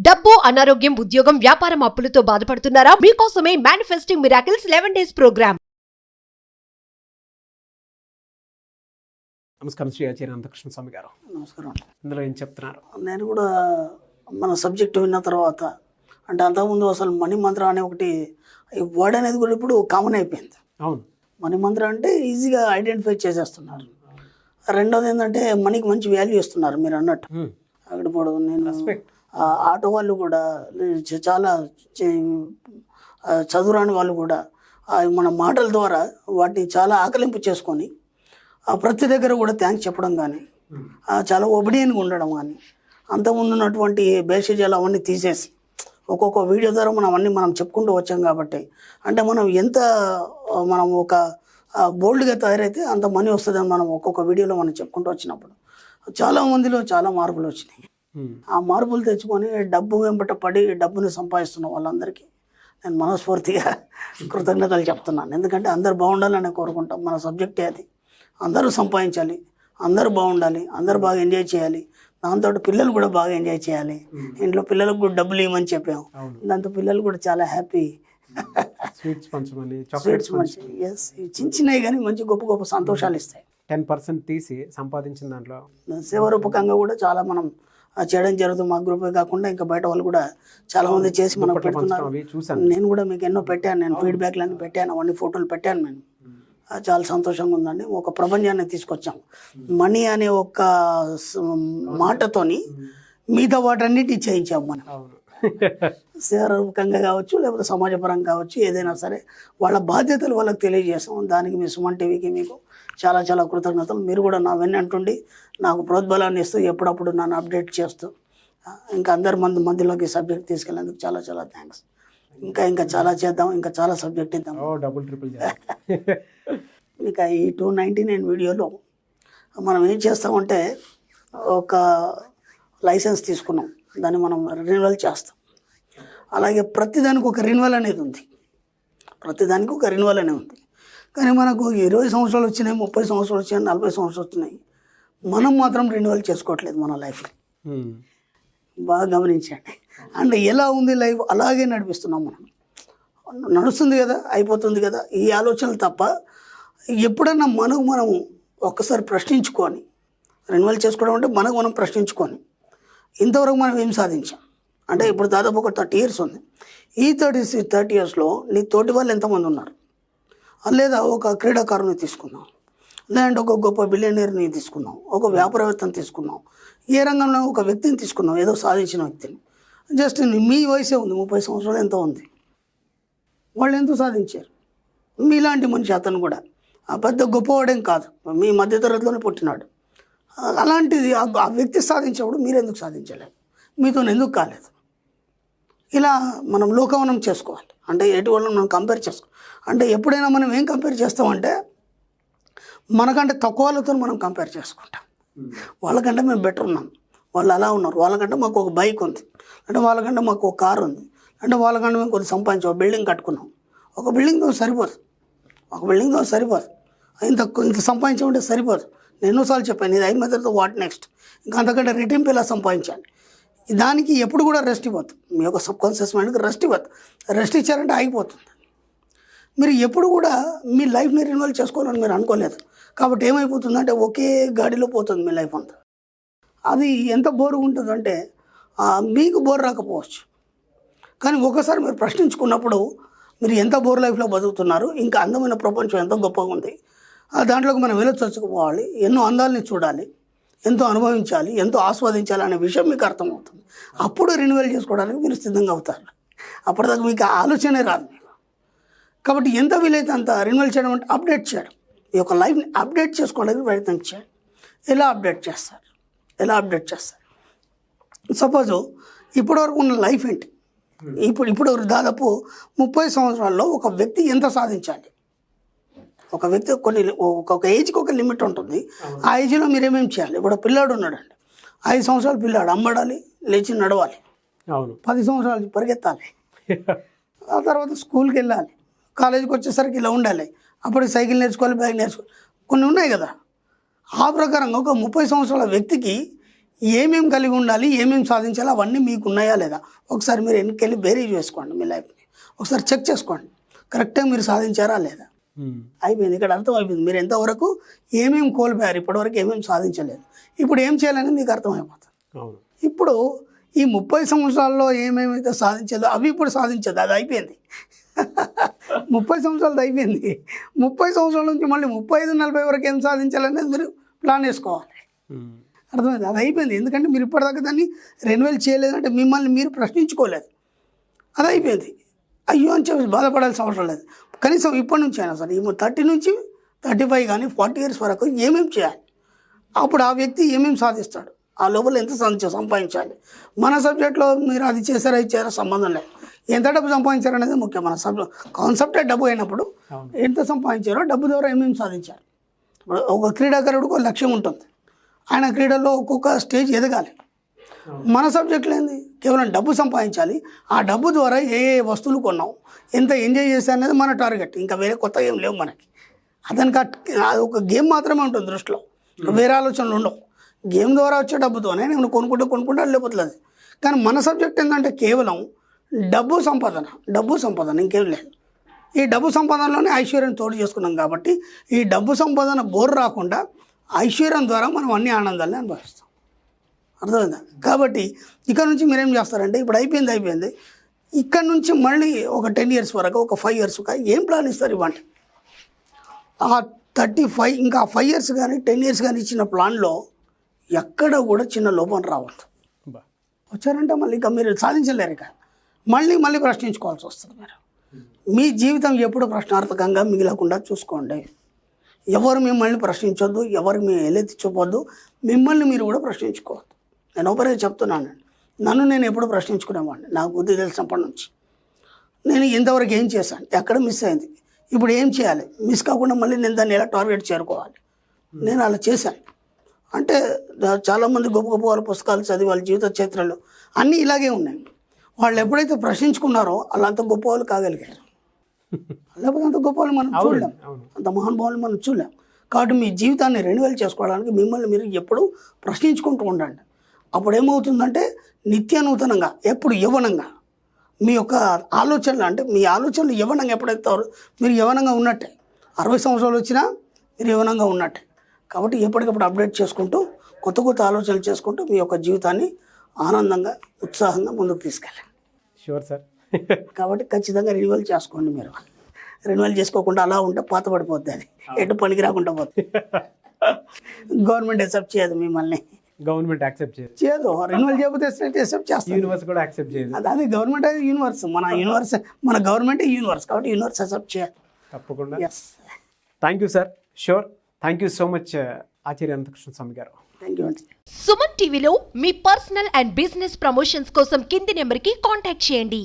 డబ్బు, అనారోగ్యం, ఉద్యోగం, వ్యాపారం అప్పులతో బాధపడుతున్నారా? మీకోసమే మేనిఫెస్టింగ్ మిరాకిల్స్ 11 days ప్రోగ్రామ్. నమస్కారం శ్రీ ఆచార్య అనంతకృష్ణ స్వామి గారు. నమస్కారం. ఇందులో ఏం చెప్తున్నారు? నేను కూడా మన సబ్జెక్టు విన్న తర్వాత అంటే అంతకుముందు అసలు మనీ మంత్ర అనే ఒకటి వర్డ్ అనేది కూడా ఇప్పుడు కామన్ అయిపోయింది. అవును, మనీ మంత్ర అంటే ఈజీగా ఐడెంటిఫై చేసేస్తున్నారు. రెండోది ఏంటంటే మనీకి మంచి వాల్యూ ఇస్తున్నారు మీరు అన్నట్టు. అక్కడ ఇప్పుడు నేను ఆటో వాళ్ళు కూడా చాలా చదువురాని వాళ్ళు కూడా మన మాటల ద్వారా వాటిని చాలా ఆకలింపు చేసుకొని ప్రతి దగ్గర కూడా థ్యాంక్స్ చెప్పడం కానీ చాలా ఒబిడియన్గా ఉండడం కానీ అంతకుముందు ఉన్నటువంటి బేసిజాలు అవన్నీ తీసేసి ఒక్కొక్క వీడియో ద్వారా మనం చెప్పుకుంటూ వచ్చాం. కాబట్టి అంటే మనం ఒక బోల్డ్గా తయారైతే అంత మనీ వస్తుందని మనం ఒక్కొక్క వీడియోలో మనం చెప్పుకుంటూ వచ్చినప్పుడు చాలా మందిలో చాలా మార్పులు వచ్చినాయి. ఆ మార్పులు తెచ్చుకొని డబ్బు వెంబట పడి డబ్బుని సంపాదిస్తున్న వాళ్ళందరికీ నేను మనస్ఫూర్తిగా కృతజ్ఞతలు చెప్తున్నాను. ఎందుకంటే అందరు బాగుండాలని కోరుకుంటాం. మన సబ్జెక్టే అది. అందరూ సంపాదించాలి, అందరూ బాగుండాలి, అందరూ బాగా ఎంజాయ్ చేయాలి. దాంతో పిల్లలు కూడా బాగా ఎంజాయ్ చేయాలి. ఇంట్లో పిల్లలకు కూడా డబ్బులు ఇవ్వమని చెప్పాము. దాంతో పిల్లలు కూడా చాలా హ్యాపీ. స్వీట్స్ పంచమని, స్వీట్స్ మంచి చిన్న చిన్నవి కానీ మంచి గొప్ప గొప్ప సంతోషాలు ఇస్తాయి. 10% తీసి సంపాదించిన దాంట్లో సేవారూపకంగా కూడా చాలా మనం చేయడం జరుగుతుంది. మా గ్రూపే కాకుండా ఇంకా బయట వాళ్ళు కూడా చాలా మంది చేసి మనం పెడుతున్నారు. నేను కూడా మీకు ఎన్నో పెట్టాను, నేను ఫీడ్బ్యాక్లు అన్నీ పెట్టాను, అవన్నీ ఫోటోలు పెట్టాను. నేను చాలా సంతోషంగా ఉందండి. ఒక ప్రపంచాన్ని తీసుకొచ్చాం. మనీ అనే ఒక మాటతోని మిగతా వాటన్నిటిని చేయించాం మనం. సేవారూపకంగా కావచ్చు, లేకపోతే సమాజపరంగా కావచ్చు, ఏదైనా సరే వాళ్ళ బాధ్యతలు వాళ్ళకి తెలియజేస్తాం. దానికి మీ సుమన్ టీవీకి మీకు చాలా చాలా కృతజ్ఞతలు. మీరు కూడా నా వెన్నంటుండి నాకు ప్రోద్బలాన్ని ఇస్తూ ఎప్పుడప్పుడు నన్ను అప్డేట్ చేస్తూ ఇంకా అందరి మధ్యలోకి సబ్జెక్ట్ తీసుకెళ్ళేందుకు చాలా చాలా థ్యాంక్స్. ఇంకా చాలా చేద్దాం, ఇంకా చాలా సబ్జెక్ట్ ఇద్దాం. డబుల్ ట్రిపుల్ ఇక ఈ 299 వీడియోలో మనం ఏం చేస్తామంటే ఒక లైసెన్స్ తీసుకున్నాం, దాన్ని మనం రెన్యువల్ చేస్తాం. అలాగే ప్రతిదానికి ఒక రెన్యువల్ అనేది ఉంది. ప్రతిదానికి ఒక రెన్యువల్ అనేది ఉంది. కానీ మనకు 20 సంవత్సరాలు వచ్చినాయి, 30 సంవత్సరాలు వచ్చినాయి, 40 సంవత్సరాలు వచ్చినాయి. మనం మాత్రం రెన్యువల్ చేసుకోవట్లేదు మన లైఫ్ని. బాగా గమనించండి. అంటే ఎలా ఉంది లైఫ్ అలాగే నడిపిస్తున్నాం మనం. నడుస్తుంది కదా, అయిపోతుంది కదా, ఈ ఆలోచనలు తప్ప ఎప్పుడన్నా మనం ఒక్కసారి ప్రశ్నించుకొని రెన్యువల్ చేసుకోవడం అంటే మనం ప్రశ్నించుకొని ఇంతవరకు మనం ఏం సాధించాం అంటే ఇప్పుడు దాదాపు ఒక 30 years ఉంది. ఈ 30 yearsలో నీ తోటి వాళ్ళు ఎంతమంది ఉన్నారు? లేదా ఒక క్రీడాకారుని తీసుకున్నాం, లేదంటే ఒక గొప్ప బిలియనీర్ని తీసుకున్నాం, ఒక వ్యాపారవేత్తని తీసుకున్నాం, ఏ రంగంలో ఒక వ్యక్తిని తీసుకున్నాం, ఏదో సాధించిన వ్యక్తిని. జస్ట్ మీ వయసే ఉంది, 30 సంవత్సరాలు ఎంతో ఉంది. వాళ్ళు ఎంతో సాధించారు. మీలాంటి మనిషి అతను కూడా పెద్ద గొప్పవాడేం కాదు, మీ మధ్యతరగతిలోనే పుట్టినాడు. అలాంటిది ఆ వ్యక్తి సాధించేప్పుడు మీరు ఎందుకు సాధించలేదు? మీతో ఎందుకు కాలేదు? ఇలా మనం లోకవనం చేసుకోవాలి. అంటే ఎటు వాళ్ళని మనం కంపేర్ చేసుకోవాలి. అంటే ఎప్పుడైనా మనం ఏం కంపేర్ చేస్తామంటే మనకంటే తక్కువ వాళ్ళతో మనం కంపేర్ చేసుకుంటాం. వాళ్ళకంటే మేము బెటర్ ఉన్నాం, వాళ్ళు అలా ఉన్నారు, వాళ్ళకంటే మాకు ఒక బైక్ ఉంది, అంటే వాళ్ళకంటే మాకు ఒక కారు ఉంది, అంటే వాళ్ళకంటే మేము కొద్దిగా సంపాదించాం, ఒక బిల్డింగ్ కట్టుకున్నాం. ఒక బిల్డింగ్తో సరిపోదు, ఇంత సంపాదించామంటే సరిపోదు. నేను ఎన్నోసార్లు చెప్పాను, ఇది అయిన తర్వాత వాట్ నెక్స్ట్, ఇంకా అంతకంటే రెట్టింపు ఎలా సంపాదించాలి. దానికి ఎప్పుడు కూడా రెస్ట్ ఇవ్వద్దు. మీ యొక్క సబ్కాన్షియస్ మైండ్కి రెస్ట్ ఇవ్వద్దు. రెస్ట్ ఇచ్చారంటే ఆగిపోతుంది. మీరు ఎప్పుడు కూడా మీ లైఫ్ని రెన్యువల్ చేసుకోవాలని మీరు అనుకోలేదు. కాబట్టి ఏమైపోతుందంటే ఒకే గాడిలో పోతుంది మీ లైఫ్ అంతా. అది ఎంత బోరుగా ఉంటుందంటే మీకు బోర్ రాకపోవచ్చు, కానీ ఒకసారి మీరు ప్రశ్నించుకున్నప్పుడు మీరు ఎంత బోర్ లైఫ్లో బతుకుతున్నారు, ఇంకా అందమైన ప్రపంచం ఎంతో గొప్పగా ఉంది, దాంట్లోకి మనం వెళ్ళొచ్చుకోవాలి, ఎన్నో అందాలని చూడాలి, ఎంతో అనుభవించాలి, ఎంతో ఆస్వాదించాలి అనే విషయం మీకు అర్థమవుతుంది. అప్పుడు రెన్యువల్ చేసుకోవడానికి మీరు సిద్ధంగా అవుతారు. అప్పటిదాకా మీకు ఆలోచనే రాదు మీకు. కాబట్టి ఎంత వీలైతే అంత రెన్యువల్ చేయడం అంటే అప్డేట్ చేయడం, ఈ యొక్క లైఫ్ని అప్డేట్ చేసుకోవడానికి ప్రయత్నం చేయండి. ఎలా అప్డేట్ చేస్తారు? సపోజ్ ఇప్పటివరకు ఉన్న లైఫ్ ఏంటి? ఇప్పుడు దాదాపు 30 సంవత్సరాల్లో ఒక వ్యక్తి ఎంత సాధించాలి? ఒక వ్యక్తి ఒక ఏజ్కి ఒక లిమిట్ ఉంటుంది. ఆ ఏజ్లో మీరు ఏమేమి చేయాలి? ఇప్పుడు పిల్లాడు ఉన్నాడండి, 5 సంవత్సరాల పిల్లాడు అమ్మడాలి, లేచి నడవాలి, 10 సంవత్సరాలు పరిగెత్తాలి, ఆ తర్వాత స్కూల్కి వెళ్ళాలి, కాలేజీకి వచ్చేసరికి ఇలా ఉండాలి, అప్పుడు సైకిల్ నేర్చుకోవాలి, బ్యాగ్ నేర్చుకోవాలి, కొన్ని ఉన్నాయి కదా. ఆ ప్రకారంగా ఒక 30 సంవత్సరాల వ్యక్తికి ఏమేమి కలిగి ఉండాలి, ఏమేమి సాధించాలి అవన్నీ మీకు ఉన్నాయా లేదా ఒకసారి మీరు వెనక్కి బేరీజ్ వేసుకోండి. మీ లైఫ్ని ఒకసారి చెక్ చేసుకోండి, కరెక్ట్గా మీరు సాధించారా లేదా. అయిపోయింది, ఇక్కడ అర్థం అయిపోయింది. మీరు ఎంతవరకు ఏమేమి కోల్పోయారు, ఇప్పటివరకు ఏమేమి సాధించలేదు, ఇప్పుడు ఏం చేయాలని మీకు అర్థమైపోతుంది. అవును. ఇప్పుడు ఈ 30 సంవత్సరాల్లో ఏమేమైతే సాధించదో అవి ఇప్పుడు సాధించదు, అది అయిపోయింది. 30 సంవత్సరాలది అయిపోయింది. 30 సంవత్సరాల నుంచి మళ్ళీ 35-40 వరకు ఏం సాధించాలనేది మీరు ప్లాన్ వేసుకోవాలి. అర్థమైంది, అది అయిపోయింది. ఎందుకంటే మీరు ఇప్పటిదాకా దాన్ని రెన్యువల్ చేయలేదంటే మిమ్మల్ని మీరు ప్రశ్నించుకోలేదు, అది అయిపోయింది. అయ్యో అని చెప్పి బాధపడాల్సిన అవసరం లేదు. కనీసం ఇప్పటి నుంచి అయినా సరే 30 నుంచి 35 కానీ 40 ఇయర్స్ వరకు ఏమేమి చేయాలి, అప్పుడు ఆ వ్యక్తి ఏమేమి సాధిస్తాడు, ఆ లోపల ఎంత సంపాదించాలి. మన సబ్జెక్ట్లో మీరు అది చేశారా ఇది చేయారా సంబంధం లేదు, ఎంత డబ్బు సంపాదించారనేది ముఖ్యం. మన కాన్సెప్టే డబ్బు అయినప్పుడు ఎంత సంపాదించారో, డబ్బు ద్వారా ఏమేమి సాధించారు. ఇప్పుడు ఒక క్రీడాకారుడికి ఒక లక్ష్యం ఉంటుంది, ఆయన క్రీడల్లో ఒక్కొక్క స్టేజ్ ఎదగాలి. మన సబ్జెక్టులో ఏంది, కేవలం డబ్బు సంపాదించాలి, ఆ డబ్బు ద్వారా ఏ ఏ వస్తువులు కొన్నాం, ఎంత ఎంజాయ్ చేశా అనేది మన టార్గెట్. ఇంకా వేరే కొత్త ఏం లేవు మనకి. అతనికి అది ఒక గేమ్ మాత్రమే ఉంటుంది దృష్టిలో, వేరే ఆలోచనలు ఉండవు. గేమ్ ద్వారా వచ్చే డబ్బుతోనే నేను కొనుక్కుంటే వెళ్ళిపోతుంది. కానీ మన సబ్జెక్ట్ ఏంటంటే కేవలం డబ్బు సంపాదన ఇంకేం లేదు. ఈ డబ్బు సంపాదనలోనే ఐశ్వర్యం తోడు చేసుకున్నాం కాబట్టి ఈ డబ్బు సంపాదన బోర్ రాకుండా ఐశ్వర్యం ద్వారా మనం అన్ని ఆనందాన్ని అనుభవిస్తాం. అర్థమైందా? కాబట్టి ఇక్కడ నుంచి మీరేం చేస్తారంటే ఇప్పుడు అయిపోయింది, ఇక్కడ నుంచి మళ్ళీ ఒక 10 ఇయర్స్ వరకు, ఒక 5 ఇయర్స్ ఏం ప్లాన్ ఇస్తారు ఇవ్వండి. ఆ 35 ఇంకా 5 ఇయర్స్ కానీ 10 ఇయర్స్ కానీ ఇచ్చిన ప్లాన్లో ఎక్కడ కూడా చిన్న లోపం రావద్దు. వచ్చారంటే మళ్ళీ ఇంకా మీరు సాధించలేరు. ఇక మళ్ళీ ప్రశ్నించుకోవాల్సి వస్తుంది. మీరు మీ జీవితం ఎప్పుడు ప్రశ్నార్థకంగా మిగిలకుండా చూసుకోండి. ఎవరు మిమ్మల్ని ప్రశ్నించొద్దు, ఎవరు మీ ఎలెత్తించవద్దు, మిమ్మల్ని మీరు కూడా ప్రశ్నించుకోవద్దు. నేను ఒకరే చెప్తున్నాను, నన్ను నేను ఎప్పుడు ప్రశ్నించుకునేవాడిని. నాకు బుద్ధి తెలిసినప్పటి నుంచి నేను ఇంతవరకు ఏం చేశాను, ఎక్కడ మిస్ అయింది, ఇప్పుడు ఏం చేయాలి, మిస్ కాకుండా మళ్ళీ నేను దాన్ని ఎలా టార్గెట్ చేరుకోవాలి, నేను అలా చేశాను. అంటే చాలామంది గొప్ప గొప్ప వాళ్ళ పుస్తకాలు చదివి వాళ్ళ జీవిత చరిత్రలు అన్నీ ఇలాగే ఉన్నాయి. వాళ్ళు ఎప్పుడైతే ప్రశ్నించుకున్నారో అలా అంత గొప్ప వాళ్ళు కాగలిగారు. లేకపోతే అంత గొప్ప వాళ్ళు మనం చూడలేం, అంత మహానుభావులు మనం చూడలేం. కాబట్టి మీ జీవితాన్ని రెన్యువల్ చేసుకోవడానికి మిమ్మల్ని మీరు ఎప్పుడు ప్రశ్నించుకుంటూ ఉండండి. అప్పుడు ఏమవుతుందంటే నిత్య నూతనంగా, ఎప్పుడు యవ్వనంగా మీ యొక్క ఆలోచనలు, అంటే మీ ఆలోచనలు యవ్వనంగా ఎప్పుడైతే మీరు యవ్వనంగా ఉన్నట్టే, 60 సంవత్సరాలు వచ్చినా మీరు యవ్వనంగా ఉన్నట్టే. కాబట్టి ఎప్పటికప్పుడు అప్డేట్ చేసుకుంటూ కొత్త ఆలోచనలు చేసుకుంటూ మీ యొక్క జీవితాన్ని ఆనందంగా ఉత్సాహంగా ముందుకు తీసుకెళ్ళండి. Sure sir. కాబట్టి ఖచ్చితంగా రెన్యువల్ చేసుకోండి. మీరు రెన్యువల్ చేసుకోకుండా అలా ఉంటే పాత పడిపోద్ది, అది ఎటు పనికి రాకుండా పోతుంది. గవర్నమెంట్ యాక్సెప్ట్ చేయదు మిమ్మల్ని, గవర్నమెంట్ యాక్సెప్ట్ చేయదు. రెన్యువల్ చేయకపోతే యాక్సెప్ట్ చేస్తుంది, యూనివర్స్ కూడా యాక్సెప్ట్ చేయదు. అది గవర్నమెంట్ అది యూనివర్స్, మన గవర్నమెంట్ యూనివర్స్, కాబట్టి యూనివర్స్ యాక్సెప్ట్ చేయాలి తప్పకుండా. Yes. Thank you sir. Sure. Thank you so much Acharya Anantakrishna Swami garu. Thank you అండి. సుమన్ టీవీలో మీ పర్సనల్ అండ్ బిజినెస్ ప్రమోషన్స్ కోసం కింది నెంబర్కి కాంటాక్ట్ చేయండి.